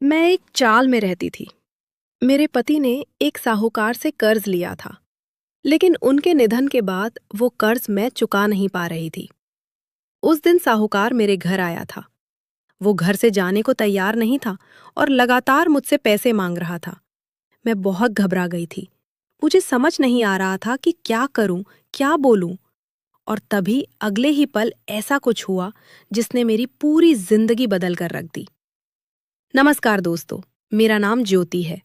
मैं एक चाल में रहती थी। मेरे पति ने एक साहूकार से कर्ज लिया था, लेकिन उनके निधन के बाद वो कर्ज मैं चुका नहीं पा रही थी। उस दिन साहूकार मेरे घर आया था। वो घर से जाने को तैयार नहीं था और लगातार मुझसे पैसे मांग रहा था। मैं बहुत घबरा गई थी। मुझे समझ नहीं आ रहा था कि क्या करूं, क्या बोलूं। और तभी अगले ही पल ऐसा कुछ हुआ जिसने मेरी पूरी जिंदगी बदल कर रख दी। नमस्कार दोस्तों, मेरा नाम ज्योति है।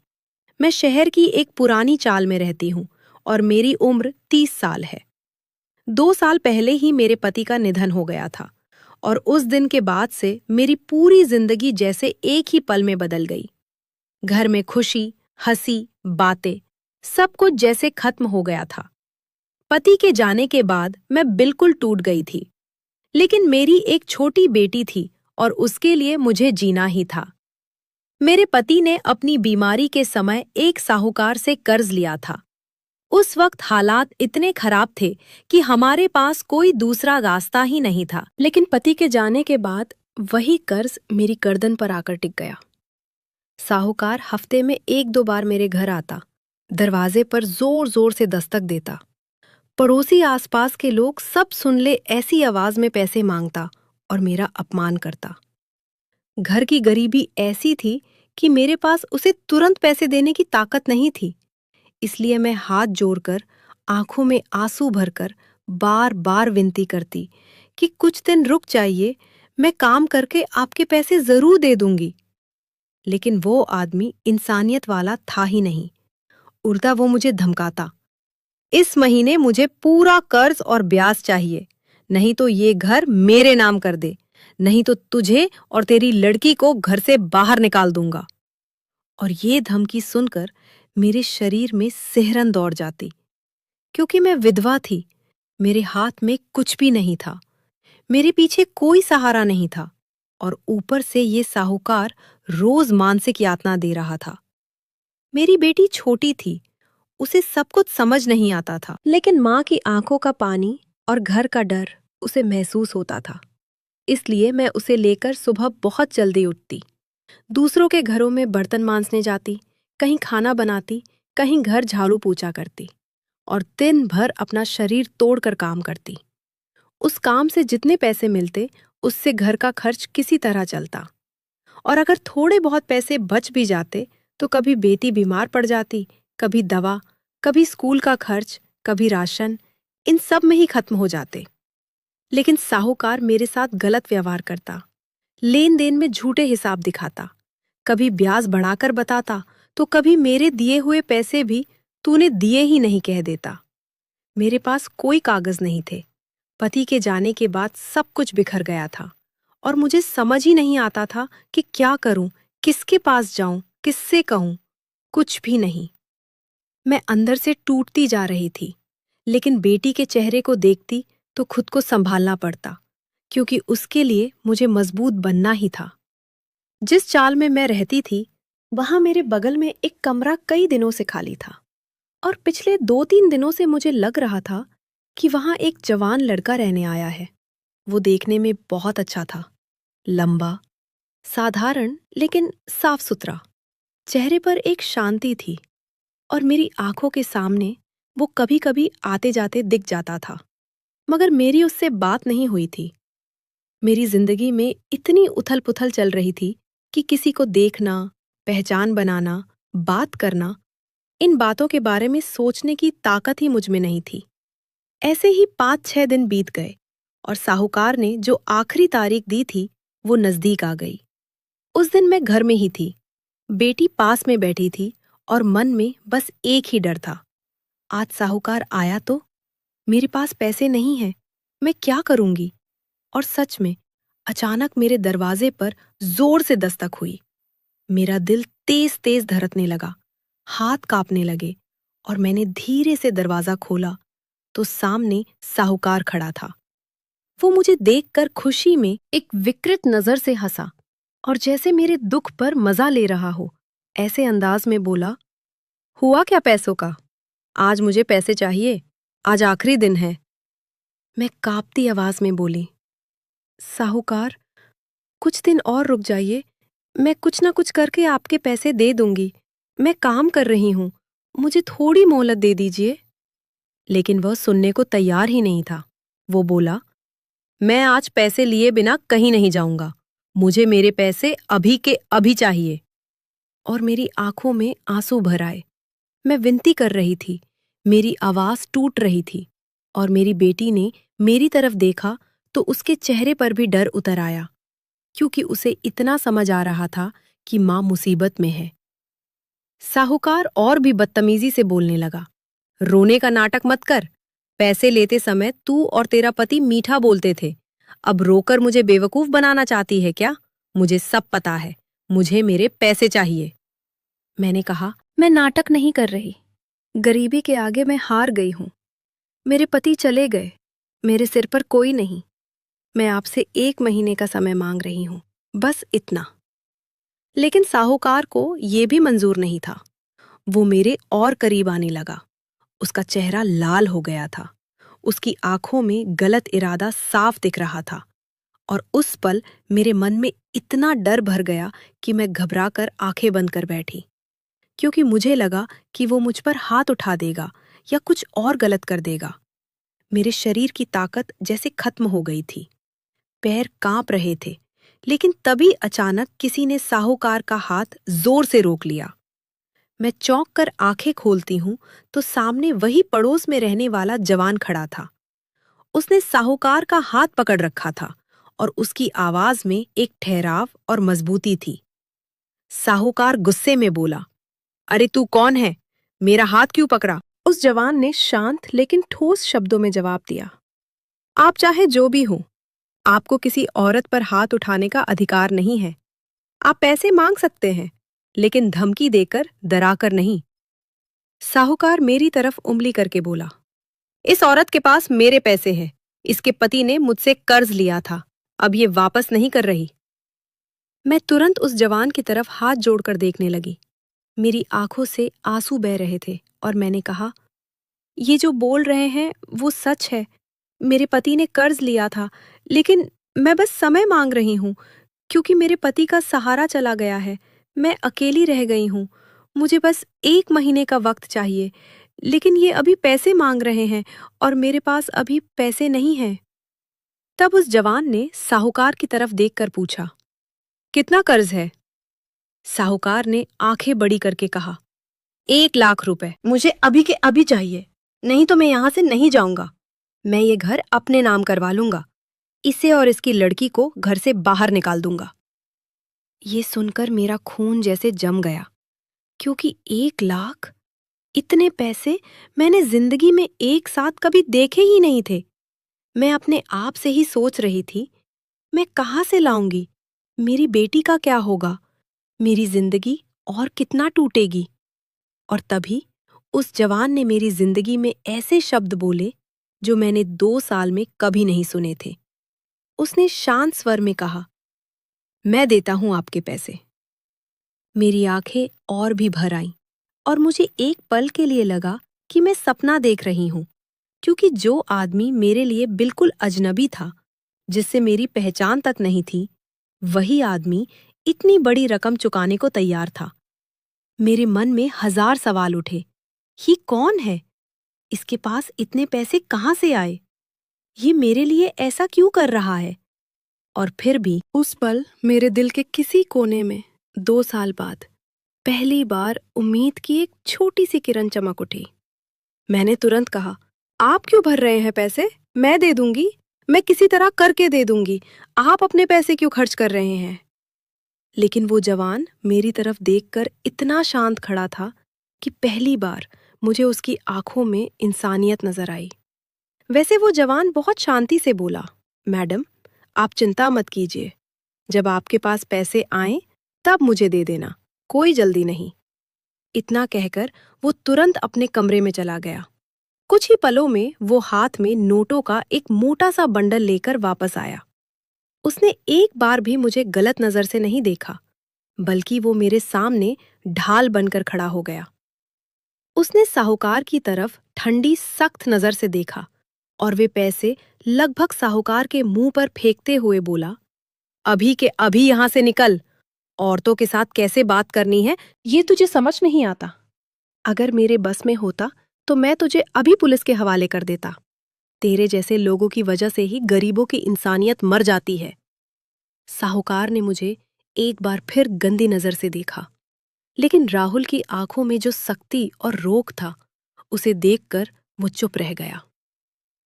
मैं शहर की एक पुरानी चाल में रहती हूँ और मेरी उम्र 30 साल है। 2 साल पहले ही मेरे पति का निधन हो गया था और उस दिन के बाद से मेरी पूरी जिंदगी जैसे एक ही पल में बदल गई। घर में खुशी, हंसी, बातें, सब कुछ जैसे खत्म हो गया था। पति के जाने के बाद मैं बिल्कुल टूट गई थी, लेकिन मेरी एक छोटी बेटी थी और उसके लिए मुझे जीना ही था। मेरे पति ने अपनी बीमारी के समय एक साहूकार से कर्ज लिया था। उस वक्त हालात इतने खराब थे कि हमारे पास कोई दूसरा रास्ता ही नहीं था। लेकिन पति के जाने के बाद वही कर्ज मेरी गर्दन पर आकर टिक गया। साहूकार हफ्ते में 1-2 बार मेरे घर आता, दरवाजे पर जोर जोर से दस्तक देता। पड़ोसी आसपास के लोग सब सुन ले ऐसी आवाज में पैसे मांगता और मेरा अपमान करता। घर की गरीबी ऐसी थी कि मेरे पास उसे तुरंत पैसे देने की ताकत नहीं थी। इसलिए मैं हाथ जोड़कर, आंखों में आंसू भरकर बार बार विनती करती कि कुछ दिन रुक जाइए, मैं काम करके आपके पैसे जरूर दे दूंगी। लेकिन वो आदमी इंसानियत वाला था ही नहीं। उल्टा वो मुझे धमकाता, इस महीने मुझे पूरा कर्ज और ब्याज चाहिए, नहीं तो ये घर मेरे नाम कर दे, नहीं तो तुझे और तेरी लड़की को घर से बाहर निकाल दूंगा। और ये धमकी सुनकर मेरे शरीर में सिहरन दौड़ जाती, क्योंकि मैं विधवा थी। मेरे हाथ में कुछ भी नहीं था, मेरे पीछे कोई सहारा नहीं था, और ऊपर से ये साहूकार रोज मानसिक यातना दे रहा था। मेरी बेटी छोटी थी, उसे सब कुछ समझ नहीं आता था, लेकिन माँ की आंखों का पानी और घर का डर उसे महसूस होता था। इसलिए मैं उसे लेकर सुबह बहुत जल्दी उठती, दूसरों के घरों में बर्तन मांजने जाती, कहीं खाना बनाती, कहीं घर झाड़ू पोछा करती और दिन भर अपना शरीर तोड़कर काम करती। उस काम से जितने पैसे मिलते, उससे घर का खर्च किसी तरह चलता। और अगर थोड़े बहुत पैसे बच भी जाते तो कभी बेटी बीमार पड़ जाती, कभी दवा, कभी स्कूल का खर्च, कभी राशन, इन सब में ही खत्म हो जाते। लेकिन साहूकार मेरे साथ गलत व्यवहार करता, लेन देन में झूठे हिसाब दिखाता, कभी ब्याज बढ़ाकर बताता तो कभी मेरे दिए हुए पैसे भी तूने दिए ही नहीं कह देता। मेरे पास कोई कागज नहीं थे। पति के जाने के बाद सब कुछ बिखर गया था और मुझे समझ ही नहीं आता था कि क्या करूं, किसके पास जाऊं, किससे कहूं। कुछ भी नहीं। मैं अंदर से टूटती जा रही थी, लेकिन बेटी के चेहरे को देखती तो खुद को संभालना पड़ता, क्योंकि उसके लिए मुझे मजबूत बनना ही था। जिस चाल में मैं रहती थी, वहां मेरे बगल में एक कमरा कई दिनों से खाली था और पिछले 2-3 दिनों से मुझे लग रहा था कि वहां एक जवान लड़का रहने आया है। वो देखने में बहुत अच्छा था, लंबा, साधारण लेकिन साफ सुथरा। चेहरे पर एक शांति थी और मेरी आंखों के सामने वो कभी-कभी आते जाते दिख जाता था, मगर मेरी उससे बात नहीं हुई थी। मेरी जिंदगी में इतनी उथल-पुथल चल रही थी कि किसी को देखना, पहचान बनाना, बात करना, इन बातों के बारे में सोचने की ताकत ही मुझ में नहीं थी। ऐसे ही 5-6 दिन बीत गए और साहूकार ने जो आखिरी तारीख दी थी, वो नजदीक आ गई। उस दिन मैं घर में ही थी, बेटी पास में बैठी थी और मन में बस एक ही डर था, आज साहूकार आया तो? मेरे पास पैसे नहीं हैं, मैं क्या करूंगी? और सच में, अचानक मेरे दरवाजे पर जोर से दस्तक हुई। मेरा दिल तेज तेज धड़कने लगा, हाथ कांपने लगे और मैंने धीरे से दरवाजा खोला तो सामने साहूकार खड़ा था। वो मुझे देखकर खुशी में एक विकृत नजर से हंसा और जैसे मेरे दुख पर मजा ले रहा हो, ऐसे अंदाज में बोला, हुआ क्या पैसों का? आज मुझे पैसे चाहिए, आज आखिरी दिन है। मैं कांपती आवाज में बोली, साहूकार, कुछ दिन और रुक जाइए, मैं कुछ ना कुछ करके आपके पैसे दे दूंगी। मैं काम कर रही हूँ, मुझे थोड़ी मोहलत दे दीजिए। लेकिन वह सुनने को तैयार ही नहीं था। वो बोला, मैं आज पैसे लिए बिना कहीं नहीं जाऊंगा। मुझे मेरे पैसे अभी के अभी चाहिए। और मेरी आंखों में आंसू भर आए। मैं विनती कर रही थी, मेरी आवाज टूट रही थी। और मेरी बेटी ने मेरी तरफ देखा तो उसके चेहरे पर भी डर उतर आया, क्योंकि उसे इतना समझ आ रहा था कि मां मुसीबत में है। साहूकार और भी बदतमीजी से बोलने लगा, रोने का नाटक मत कर। पैसे लेते समय तू और तेरा पति मीठा बोलते थे। अब रोकर मुझे बेवकूफ बनाना चाहती है क्या? मुझे सब पता है। मुझे मेरे पैसे चाहिए। मैंने कहा, मैं नाटक नहीं कर रही। गरीबी के आगे मैं हार गई हूं। मेरे पति चले गए, मेरे सिर पर कोई नहीं। मैं आपसे 1 महीने का समय मांग रही हूं, बस इतना। लेकिन साहूकार को ये भी मंजूर नहीं था। वो मेरे और करीब आने लगा। उसका चेहरा लाल हो गया था। उसकी आंखों में गलत इरादा साफ दिख रहा था। और उस पल मेरे मन में इतना डर भर गया कि मैं घबराकर आंखें बंद कर बैठी, क्योंकि मुझे लगा कि वो मुझ पर हाथ उठा देगा या कुछ और गलत कर देगा। मेरे शरीर की ताकत जैसे खत्म हो गई थी। पैर कांप रहे थे। लेकिन तभी अचानक किसी ने साहूकार का हाथ जोर से रोक लिया। मैं चौंक कर आंखें खोलती हूं तो सामने वही पड़ोस में रहने वाला जवान खड़ा था। उसने साहूकार का हाथ पकड़ रखा था और उसकी आवाज में एक ठहराव और मजबूती थी। साहूकार गुस्से में बोला, अरे तू कौन है? मेरा हाथ क्यों पकड़ा? उस जवान ने शांत लेकिन ठोस शब्दों में जवाब दिया, आप चाहे जो भी हो, आपको किसी औरत पर हाथ उठाने का अधिकार नहीं है। आप पैसे मांग सकते हैं, लेकिन धमकी देकर, डराकर नहीं। साहूकार मेरी तरफ उंगली करके बोला, इस औरत के पास मेरे पैसे हैं। इसके पति ने मुझसे कर्ज लिया था, अब ये वापस नहीं कर रही। मैं तुरंत उस जवान की तरफ हाथ जोड़कर देखने लगी। मेरी आंखों से आंसू बह रहे थे और मैंने कहा, ये जो बोल रहे हैं वो सच है। मेरे पति ने कर्ज लिया था, लेकिन मैं बस समय मांग रही हूँ, क्योंकि मेरे पति का सहारा चला गया है। मैं अकेली रह गई हूँ। मुझे बस 1 महीने का वक्त चाहिए, लेकिन ये अभी पैसे मांग रहे हैं और मेरे पास अभी पैसे नहीं हैं। तब उस जवान ने साहूकार की तरफ देखकर पूछा, कितना कर्ज है? साहूकार ने आंखें बड़ी करके कहा, 1 लाख रुपए मुझे अभी के अभी चाहिए, नहीं तो मैं यहां से नहीं जाऊंगा। मैं ये घर अपने नाम करवा लूंगा। इसे और इसकी लड़की को घर से बाहर निकाल दूंगा। ये सुनकर मेरा खून जैसे जम गया, क्योंकि 1 लाख, इतने पैसे मैंने जिंदगी में एक साथ कभी देखे ही नहीं थे। मैं अपने आप से ही सोच रही थी, मैं कहाँ से लाऊंगी? मेरी बेटी का क्या होगा? मेरी जिंदगी और कितना टूटेगी? और तभी उस जवान ने मेरी जिंदगी में ऐसे शब्द बोले जो मैंने 2 साल में कभी नहीं सुने थे। उसने शांत स्वर में कहा, मैं देता हूं आपके पैसे। मेरी आंखें और भी भर आईं और मुझे एक पल के लिए लगा कि मैं सपना देख रही हूं, क्योंकि जो आदमी मेरे लिए बिल्कुल अजनबी था, जिससे मेरी पहचान तक नहीं थी, वही आदमी इतनी बड़ी रकम चुकाने को तैयार था। मेरे मन में 1000 सवाल उठे। ये कौन है? इसके पास इतने पैसे कहाँ से आए? ये मेरे लिए ऐसा क्यों कर रहा है? और फिर भी उस पल मेरे दिल के किसी कोने में 2 साल बाद पहली बार उम्मीद की एक छोटी सी किरण चमक उठी। मैंने तुरंत कहा, आप क्यों भर रहे हैं पैसे? मैं दे दूंगी। मैं किसी तरह करके दे दूंगी। आप अपने पैसे क्यों खर्च कर रहे हैं? लेकिन वो जवान मेरी तरफ देखकर इतना शांत खड़ा था कि पहली बार मुझे उसकी आंखों में इंसानियत नजर आई। वैसे वो जवान बहुत शांति से बोला, मैडम, आप चिंता मत कीजिए। जब आपके पास पैसे आएं, तब मुझे दे देना, कोई जल्दी नहीं। इतना कहकर वो तुरंत अपने कमरे में चला गया। कुछ ही पलों में वो हाथ में नोटों का एक मोटा सा बंडल लेकर वापस आया। उसने एक बार भी मुझे गलत नजर से नहीं देखा, बल्कि वो मेरे सामने ढाल बनकर खड़ा हो गया। उसने साहूकार की तरफ ठंडी सख्त नजर से देखा और वे पैसे लगभग साहूकार के मुंह पर फेंकते हुए बोला, अभी के अभी यहां से निकल, औरतों के साथ कैसे बात करनी है ये तुझे समझ नहीं आता। अगर मेरे बस में होता तो मैं तुझे अभी पुलिस के हवाले कर देता। तेरे जैसे लोगों की वजह से ही गरीबों की इंसानियत मर जाती है। साहूकार ने मुझे एक बार फिर गंदी नजर से देखा, लेकिन राहुल की आंखों में जो सख्ती और रोक था उसे देखकर वो चुप रह गया।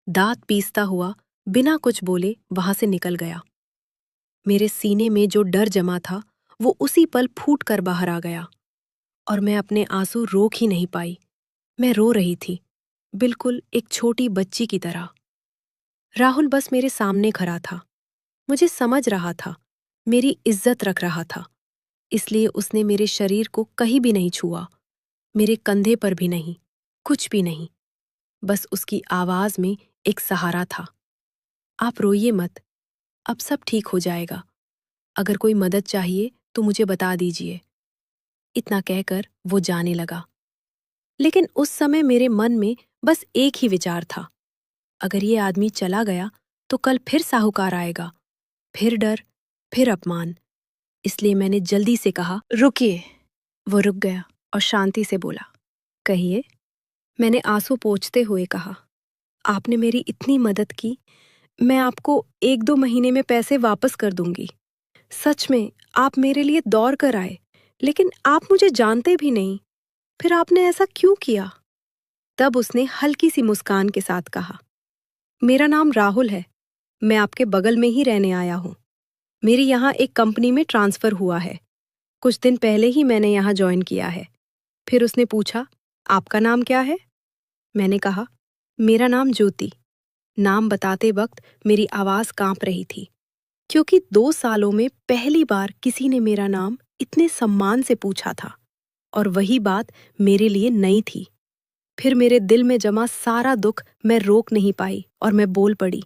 दांत पीसता हुआ बिना कुछ बोले वहां से निकल गया। मेरे सीने में जो डर जमा था वो उसी पल फूट कर बाहर आ गया और मैं अपने आंसू रोक ही नहीं पाई। मैं रो रही थी, बिल्कुल एक छोटी बच्ची की तरह। राहुल बस मेरे सामने खड़ा था, मुझे समझ रहा था, मेरी इज्जत रख रहा था, इसलिए उसने मेरे शरीर को कहीं भी नहीं छुआ, मेरे कंधे पर भी नहीं, कुछ भी नहीं। बस उसकी आवाज में एक सहारा था। आप रोइए मत, अब सब ठीक हो जाएगा। अगर कोई मदद चाहिए तो मुझे बता दीजिए। इतना कहकर वो जाने लगा। लेकिन उस समय मेरे मन में बस एक ही विचार था, अगर ये आदमी चला गया तो कल फिर साहूकार आएगा, फिर डर, फिर अपमान। इसलिए मैंने जल्दी से कहा, रुकिए। वो रुक गया और शांति से बोला, कहिए। मैंने आंसू पोंछते हुए कहा, आपने मेरी इतनी मदद की, मैं आपको 1-2 महीने में पैसे वापस कर दूंगी। सच में आप मेरे लिए दौड़ कर आए, लेकिन आप मुझे जानते भी नहीं, फिर आपने ऐसा क्यों किया? तब उसने हल्की सी मुस्कान के साथ कहा, मेरा नाम राहुल है, मैं आपके बगल में ही रहने आया हूँ। मेरी यहाँ एक कंपनी में ट्रांसफर हुआ है, कुछ दिन पहले ही मैंने यहाँ ज्वाइन किया है। फिर उसने पूछा, आपका नाम क्या है? मैंने कहा, मेरा नाम ज्योति। नाम बताते वक्त मेरी आवाज कांप रही थी, क्योंकि 2 सालों में पहली बार किसी ने मेरा नाम इतने सम्मान से पूछा था, और वही बात मेरे लिए नई थी। फिर मेरे दिल में जमा सारा दुख मैं रोक नहीं पाई और मैं बोल पड़ी।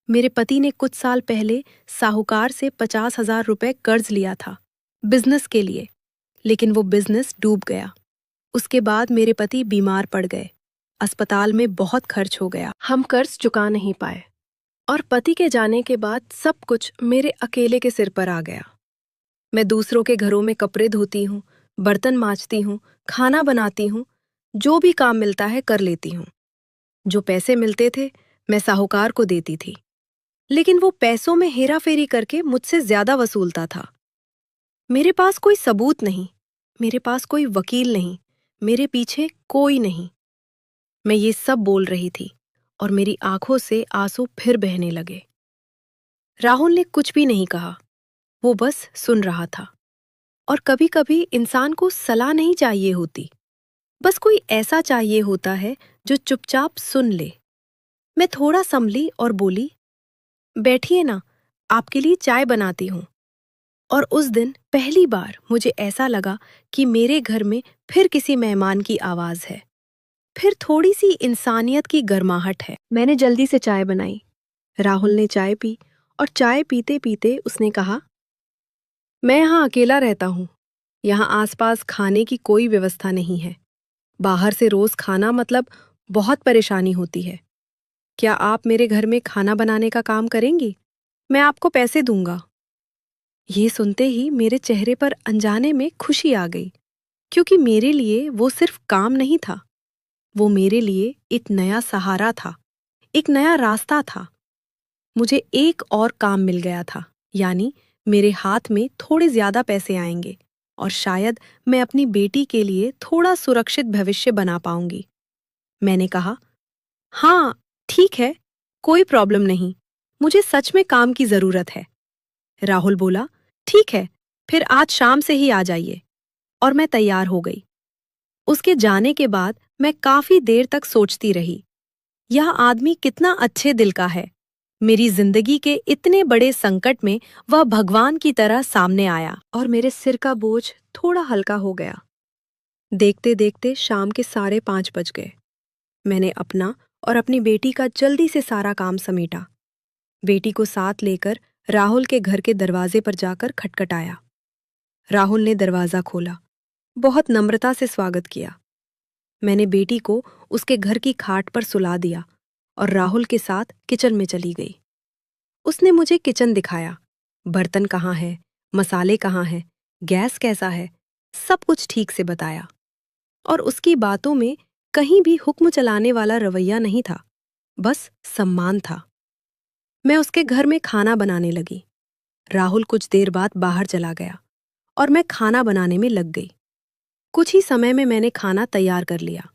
मेरे पति ने कुछ साल पहले साहूकार से 50,000 रुपए कर्ज लिया था, बिजनेस के लिए, लेकिन वो बिजनेस डूब गया। उसके बाद मेरे पति बीमार पड़ गए, अस्पताल में बहुत खर्च हो गया, हम कर्ज चुका नहीं पाए, और पति के जाने के बाद सब कुछ मेरे अकेले के सिर पर आ गया। मैं दूसरों के घरों में कपड़े धोती हूँ, बर्तन मांजती हूँ, खाना बनाती हूँ, जो भी काम मिलता है कर लेती हूँ। जो पैसे मिलते थे मैं साहूकार को देती थी, लेकिन वो पैसों में हेराफेरी करके मुझसे ज्यादा वसूलता था। मेरे पास कोई सबूत नहीं, मेरे पास कोई वकील नहीं, मेरे पीछे कोई नहीं। मैं ये सब बोल रही थी और मेरी आंखों से आंसू फिर बहने लगे। राहुल ने कुछ भी नहीं कहा, वो बस सुन रहा था। और कभी कभी इंसान को सलाह नहीं चाहिए होती, बस कोई ऐसा चाहिए होता है जो चुपचाप सुन ले। मैं थोड़ा संभली और बोली, बैठिए ना, आपके लिए चाय बनाती हूँ। और उस दिन पहली बार मुझे ऐसा लगा कि मेरे घर में फिर किसी मेहमान की आवाज है, फिर थोड़ी सी इंसानियत की गर्माहट है। मैंने जल्दी से चाय बनाई। राहुल ने चाय पी और चाय पीते पीते उसने कहा, मैं यहाँ अकेला रहता हूँ, यहाँ आसपास खाने की कोई व्यवस्था नहीं है। बाहर से रोज खाना मतलब बहुत परेशानी होती है। क्या आप मेरे घर में खाना बनाने का काम करेंगी? मैं आपको पैसे दूंगा। ये सुनते ही मेरे चेहरे पर अनजाने में खुशी आ गई, क्योंकि मेरे लिए वो सिर्फ काम नहीं था, वो मेरे लिए एक नया सहारा था, एक नया रास्ता था। मुझे एक और काम मिल गया था, यानी मेरे हाथ में थोड़े ज्यादा पैसे आएंगे और शायद मैं अपनी बेटी के लिए थोड़ा सुरक्षित भविष्य बना पाऊंगी। मैंने कहा, हाँ, ठीक है, कोई प्रॉब्लम नहीं, मुझे सच में काम की जरूरत है। राहुल बोला, ठीक है, फिर आज शाम से ही आ जाइए। और मैं तैयार हो गई। उसके जाने के बाद मैं काफी देर तक सोचती रही, यह आदमी कितना अच्छे दिल का है। मेरी जिंदगी के इतने बड़े संकट में वह भगवान की तरह सामने आया और मेरे सिर का बोझ थोड़ा हल्का हो गया। देखते देखते शाम के 5:30 बज गए। मैंने अपना और अपनी बेटी का जल्दी से सारा काम समेटा। बेटी को साथ लेकर राहुल के घर के दरवाजे पर जाकर खटखटाया। राहुल ने दरवाजा खोला, बहुत नम्रता से स्वागत किया। मैंने बेटी को उसके घर की खाट पर सुला दिया और राहुल के साथ किचन में चली गई। उसने मुझे किचन दिखाया, बर्तन कहाँ है, मसाले कहाँ हैं, गैस कैसा है, सब कुछ ठीक से बताया। और उसकी बातों में कहीं भी हुक्म चलाने वाला रवैया नहीं था, बस सम्मान था। मैं उसके घर में खाना बनाने लगी। राहुल कुछ देर बाद बाहर चला गया और मैं खाना बनाने में लग गई। कुछ ही समय में मैंने खाना तैयार कर लिया।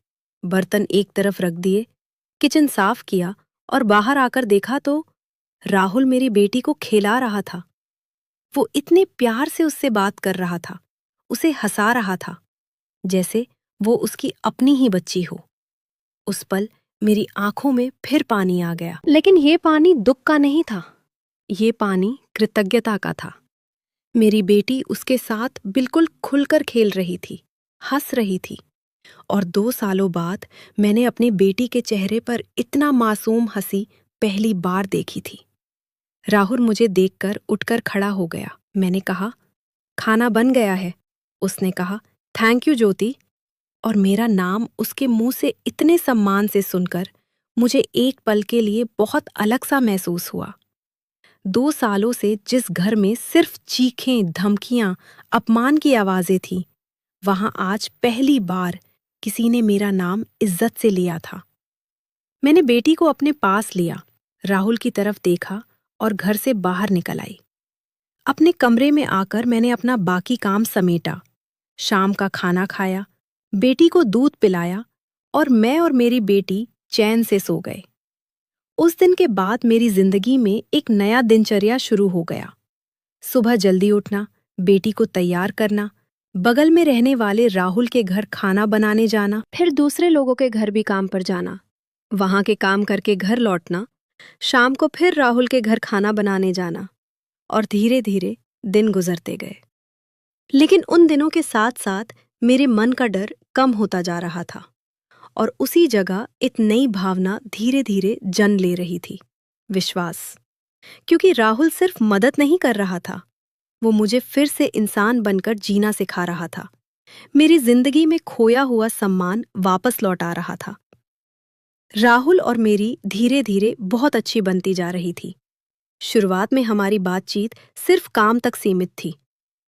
बर्तन एक तरफ रख दिए, किचन साफ किया और बाहर आकर देखा तो राहुल मेरी बेटी को खिला रहा था। वो इतने प्यार से उससे बात कर रहा था, उसे हंसा रहा था, जैसे वो उसकी अपनी ही बच्ची हो। उस पल मेरी आंखों में फिर पानी आ गया, लेकिन ये पानी दुख का नहीं था, ये पानी कृतज्ञता का था। मेरी बेटी उसके साथ बिल्कुल खुलकर खेल रही थी, हंस रही थी। और 2 सालों बाद मैंने अपनी बेटी के चेहरे पर इतना मासूम हंसी पहली बार देखी थी। राहुल मुझे देखकर उठकर खड़ा हो गया। मैंने कहा, खाना बन गया है। उसने कहा, थैंक यू ज्योति। और मेरा नाम उसके मुंह से इतने सम्मान से सुनकर मुझे एक पल के लिए बहुत अलग सा महसूस हुआ। 2 सालों से जिस घर में सिर्फ चीखें, धमकियां, अपमान की आवाजें थीं, वहां आज पहली बार किसी ने मेरा नाम इज्जत से लिया था। मैंने बेटी को अपने पास लिया, राहुल की तरफ देखा और घर से बाहर निकल आई। अपने कमरे में आकर मैंने अपना बाकी काम समेटा, शाम का खाना खाया, बेटी को दूध पिलाया और मैं और मेरी बेटी चैन से सो गए। उस दिन के बाद मेरी जिंदगी में एक नया दिनचर्या शुरू हो गया। सुबह जल्दी उठना, बेटी को तैयार करना, बगल में रहने वाले राहुल के घर खाना बनाने जाना, फिर दूसरे लोगों के घर भी काम पर जाना, वहां के काम करके घर लौटना, शाम को फिर राहुल के घर खाना बनाने जाना। और धीरे धीरे दिन गुजरते गए। लेकिन उन दिनों के साथ साथ मेरे मन का डर कम होता जा रहा था और उसी जगह एक नई भावना धीरे धीरे जन्म ले रही थी, विश्वास। क्योंकि राहुल सिर्फ मदद नहीं कर रहा था, वो मुझे फिर से इंसान बनकर जीना सिखा रहा था। मेरी जिंदगी में खोया हुआ सम्मान वापस लौटा रहा था। राहुल और मेरी धीरे धीरे बहुत अच्छी बनती जा रही थी। शुरुआत में हमारी बातचीत सिर्फ काम तक सीमित थी,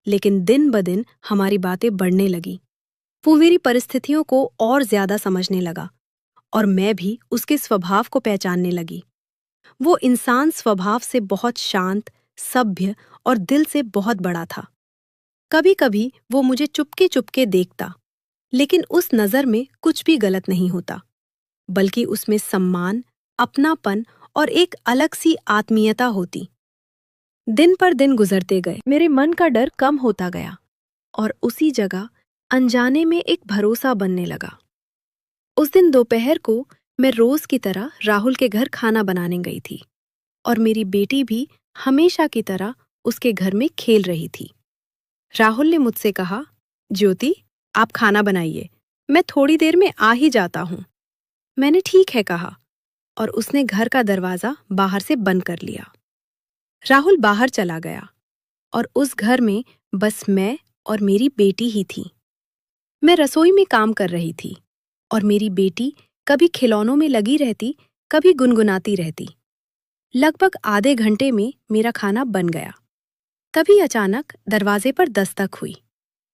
लेकिन दिन ब दिन हमारी बातें बढ़ने लगी। वो मेरी परिस्थितियों को और ज्यादा समझने लगा और मैं भी उसके स्वभाव को पहचानने लगी। वो इंसान स्वभाव से बहुत शांत, सभ्य और दिल से बहुत बड़ा था। कभी कभी वो मुझे चुपके चुपके देखता, लेकिन उस नज़र में कुछ भी गलत नहीं होता, बल्कि उसमें सम्मान, अपनापन और एक अलग सी आत्मीयता होती। दिन पर दिन गुजरते गए, मेरे मन का डर कम होता गया और उसी जगह अनजाने में एक भरोसा बनने लगा। उस दिन दोपहर को मैं रोज की तरह राहुल के घर खाना बनाने गई थी और मेरी बेटी भी हमेशा की तरह उसके घर में खेल रही थी। राहुल ने मुझसे कहा, ज्योति, आप खाना बनाइए, मैं थोड़ी देर में आ ही जाता हूं। मैंने ठीक है कहा और उसने घर का दरवाजा बाहर से बंद कर लिया। राहुल बाहर चला गया और उस घर में बस मैं और मेरी बेटी ही थी। मैं रसोई में काम कर रही थी और मेरी बेटी कभी खिलौनों में लगी रहती, कभी गुनगुनाती रहती। लगभग आधे घंटे में मेरा खाना बन गया। तभी अचानक दरवाजे पर दस्तक हुई।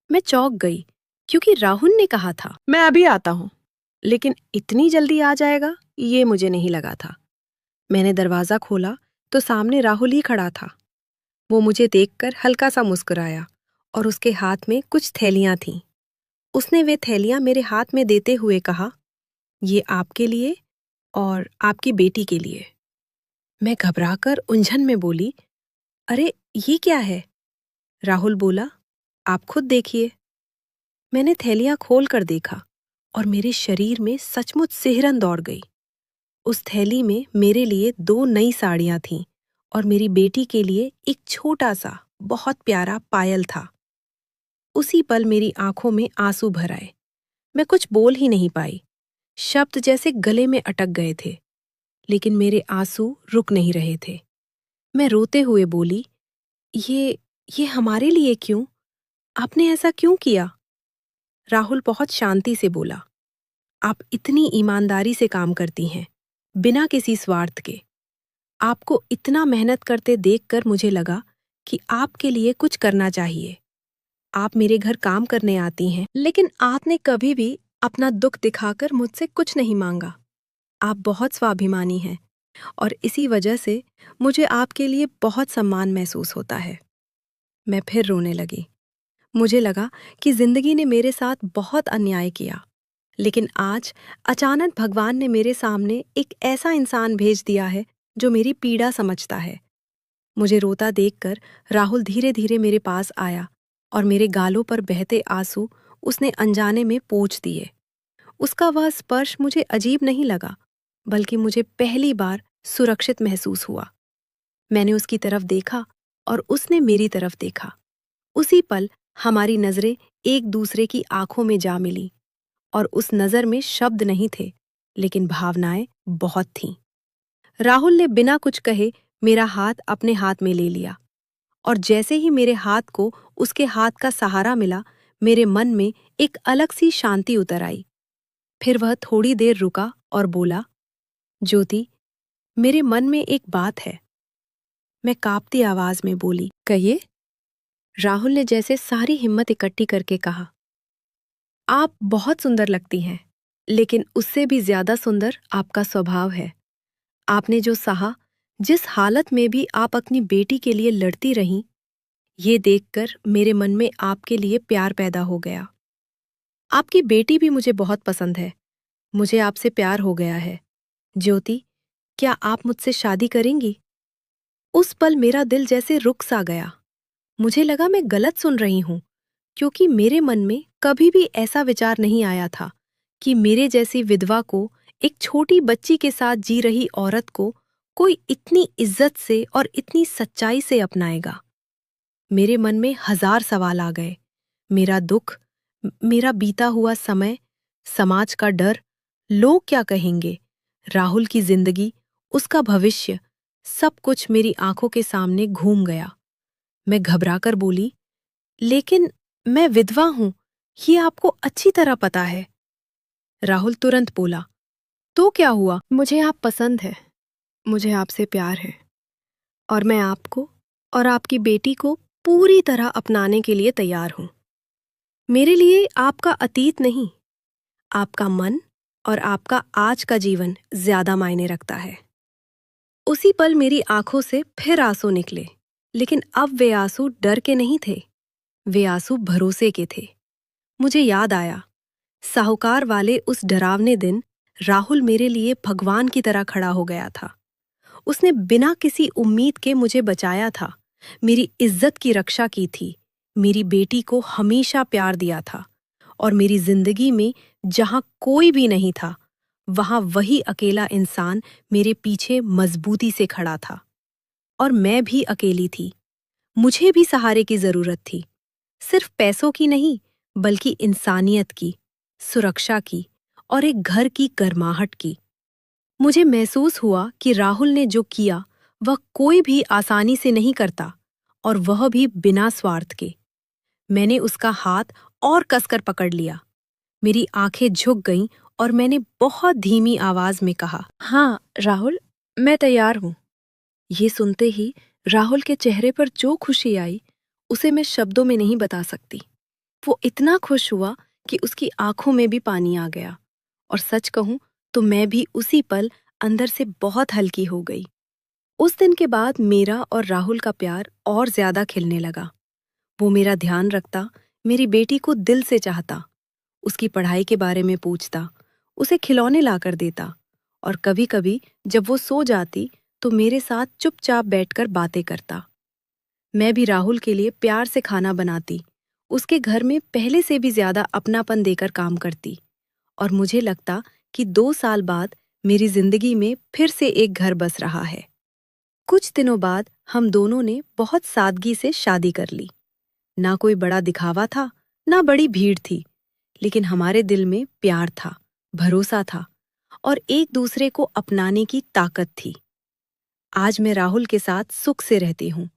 मैं चौंक गई क्योंकि राहुल ने कहा था, मैं अभी आता हूं। लेकिन इतनी जल्दी आ जाएगा ये मुझे नहीं लगा था। मैंने दरवाजा खोला तो सामने राहुल ही खड़ा था। वो मुझे देखकर हल्का सा मुस्कुराया और उसके हाथ में कुछ थैलियां थीं। उसने वे थैलियां मेरे हाथ में देते हुए कहा, ये आपके लिए और आपकी बेटी के लिए। मैं घबराकर उलझन में बोली, अरे ये क्या है? राहुल बोला, आप खुद देखिए। मैंने थैलियां खोल कर देखा और मेरे शरीर में सचमुच सिहरन दौड़ गई। उस थैली में मेरे लिए 2 नई साड़ियां थीं और मेरी बेटी के लिए एक छोटा सा बहुत प्यारा पायल था। उसी पल मेरी आंखों में आंसू भर आए। मैं कुछ बोल ही नहीं पाई। शब्द जैसे गले में अटक गए थे, लेकिन मेरे आंसू रुक नहीं रहे थे। मैं रोते हुए बोली, ये हमारे लिए क्यों? आपने ऐसा क्यों किया? राहुल बहुत शांति से बोला, आप इतनी ईमानदारी से काम करती हैं, बिना किसी स्वार्थ के। आपको इतना मेहनत करते देखकर मुझे लगा कि आपके लिए कुछ करना चाहिए। आप मेरे घर काम करने आती हैं, लेकिन आपने कभी भी अपना दुख दिखाकर मुझसे कुछ नहीं मांगा। आप बहुत स्वाभिमानी हैं और इसी वजह से मुझे आपके लिए बहुत सम्मान महसूस होता है। मैं फिर रोने लगी। मुझे लगा कि जिंदगी ने मेरे साथ बहुत अन्याय किया, लेकिन आज अचानक भगवान ने मेरे सामने एक ऐसा इंसान भेज दिया है जो मेरी पीड़ा समझता है। मुझे रोता देखकर राहुल धीरे धीरे मेरे पास आया और मेरे गालों पर बहते आंसू उसने अनजाने में पोंछ दिए। उसका वह स्पर्श मुझे अजीब नहीं लगा, बल्कि मुझे पहली बार सुरक्षित महसूस हुआ। मैंने उसकी तरफ देखा और उसने मेरी तरफ देखा। उसी पल हमारी नजरें एक दूसरे की आंखों में जा मिली और उस नजर में शब्द नहीं थे, लेकिन भावनाएं बहुत थीं। राहुल ने बिना कुछ कहे मेरा हाथ अपने हाथ में ले लिया और जैसे ही मेरे हाथ को उसके हाथ का सहारा मिला, मेरे मन में एक अलग सी शांति उतर आई। फिर वह थोड़ी देर रुका और बोला, ज्योति, मेरे मन में एक बात है। मैं कांपती आवाज में बोली, कहिए। राहुल ने जैसे सारी हिम्मत इकट्ठी करके कहा, आप बहुत सुंदर लगती हैं, लेकिन उससे भी ज्यादा सुंदर आपका स्वभाव है। आपने जो सहा, जिस हालत में भी आप अपनी बेटी के लिए लड़ती रहीं, ये देखकर मेरे मन में आपके लिए प्यार पैदा हो गया। आपकी बेटी भी मुझे बहुत पसंद है। मुझे आपसे प्यार हो गया है। ज्योति, क्या आप मुझसे शादी करेंगी? उस पल मेरा दिल जैसे रुक सा गया। मुझे लगा मैं गलत सुन रही हूं, क्योंकि मेरे मन में कभी भी ऐसा विचार नहीं आया था कि मेरे जैसी विधवा को, एक छोटी बच्ची के साथ जी रही औरत को, कोई इतनी इज्जत से और इतनी सच्चाई से अपनाएगा। मेरे मन में हजार सवाल आ गए। मेरा दुख, मेरा बीता हुआ समय, समाज का डर, लोग क्या कहेंगे, राहुल की जिंदगी, उसका भविष्य, सब कुछ मेरी आंखों के सामने घूम गया। मैं घबराकर बोली, लेकिन मैं विधवा हूं, ये आपको अच्छी तरह पता है। राहुल तुरंत बोला, तो क्या हुआ? मुझे आप पसंद है, मुझे आपसे प्यार है और मैं आपको और आपकी बेटी को पूरी तरह अपनाने के लिए तैयार हूं। मेरे लिए आपका अतीत नहीं, आपका मन और आपका आज का जीवन ज्यादा मायने रखता है। उसी पल मेरी आंखों से फिर आंसू निकले, लेकिन अब वे आंसू डर के नहीं थे, वे आंसू भरोसे के थे। मुझे याद आया, साहूकार वाले उस डरावने दिन राहुल मेरे लिए भगवान की तरह खड़ा हो गया था। उसने बिना किसी उम्मीद के मुझे बचाया था, मेरी इज्जत की रक्षा की थी, मेरी बेटी को हमेशा प्यार दिया था और मेरी जिंदगी में जहां कोई भी नहीं था, वहां वही अकेला इंसान मेरे पीछे मजबूती से खड़ा था। और मैं भी अकेली थी। मुझे भी सहारे की जरूरत थी, सिर्फ पैसों की नहीं, बल्कि इंसानियत की, सुरक्षा की और एक घर की गर्माहट की। मुझे महसूस हुआ कि राहुल ने जो किया वह कोई भी आसानी से नहीं करता, और वह भी बिना स्वार्थ के। मैंने उसका हाथ और कसकर पकड़ लिया। मेरी आंखें झुक गईं और मैंने बहुत धीमी आवाज में कहा, हाँ राहुल, मैं तैयार हूं। ये सुनते ही राहुल के चेहरे पर जो खुशी आई, उसे मैं शब्दों में नहीं बता सकती। वो इतना खुश हुआ कि उसकी आंखों में भी पानी आ गया, और सच कहूं तो मैं भी उसी पल अंदर से बहुत हल्की हो गई। उस दिन के बाद मेरा और राहुल का प्यार और ज्यादा खिलने लगा। वो मेरा ध्यान रखता, मेरी बेटी को दिल से चाहता, उसकी पढ़ाई के बारे में पूछता, उसे खिलौने लाकर देता, और कभी-कभी जब वो सो जाती तो मेरे साथ चुपचाप बैठकर बातें करता। मैं भी राहुल के लिए प्यार से खाना बनाती, उसके घर में पहले से भी ज्यादा अपनापन देकर काम करती, और मुझे लगता कि 2 साल बाद मेरी जिंदगी में फिर से एक घर बस रहा है। कुछ दिनों बाद हम दोनों ने बहुत सादगी से शादी कर ली। ना कोई बड़ा दिखावा था, ना बड़ी भीड़ थी, लेकिन हमारे दिल में प्यार था, भरोसा था और एक दूसरे को अपनाने की ताकत थी। आज मैं राहुल के साथ सुख से रहती हूँ।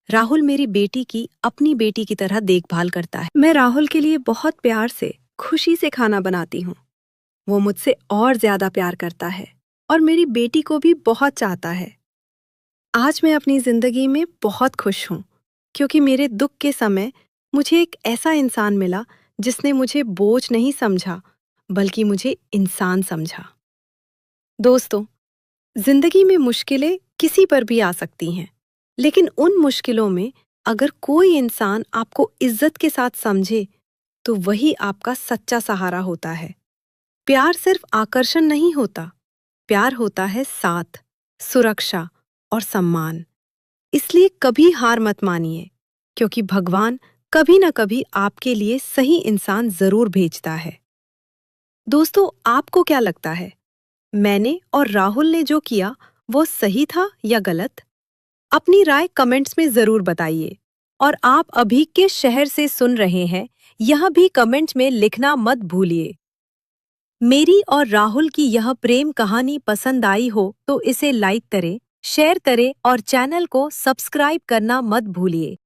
राहुल मेरी बेटी की अपनी बेटी की तरह देखभाल करता है। मैं राहुल के लिए बहुत प्यार से, खुशी से खाना बनाती हूँ। वो मुझसे और ज्यादा प्यार करता है और मेरी बेटी को भी बहुत चाहता है। आज मैं अपनी जिंदगी में बहुत खुश हूँ, क्योंकि मेरे दुख के समय मुझे एक ऐसा इंसान मिला जिसने मुझे बोझ नहीं समझा, बल्कि मुझे इंसान समझा। दोस्तों, जिंदगी में मुश्किलें किसी पर भी आ सकती हैं, लेकिन उन मुश्किलों में अगर कोई इंसान आपको इज्जत के साथ समझे, तो वही आपका सच्चा सहारा होता है। प्यार सिर्फ आकर्षण नहीं होता, प्यार होता है साथ, सुरक्षा और सम्मान। इसलिए कभी हार मत मानिए, क्योंकि भगवान कभी न कभी आपके लिए सही इंसान जरूर भेजता है। दोस्तों, आपको क्या लगता है, मैंने और राहुल ने जो किया वो सही था या गलत? अपनी राय कमेंट्स में जरूर बताइए। और आप अभी किस शहर से सुन रहे हैं, यह भी कमेंट्स में लिखना मत भूलिए। मेरी और राहुल की यह प्रेम कहानी पसंद आई हो तो इसे लाइक करें, शेयर करें और चैनल को सब्सक्राइब करना मत भूलिए।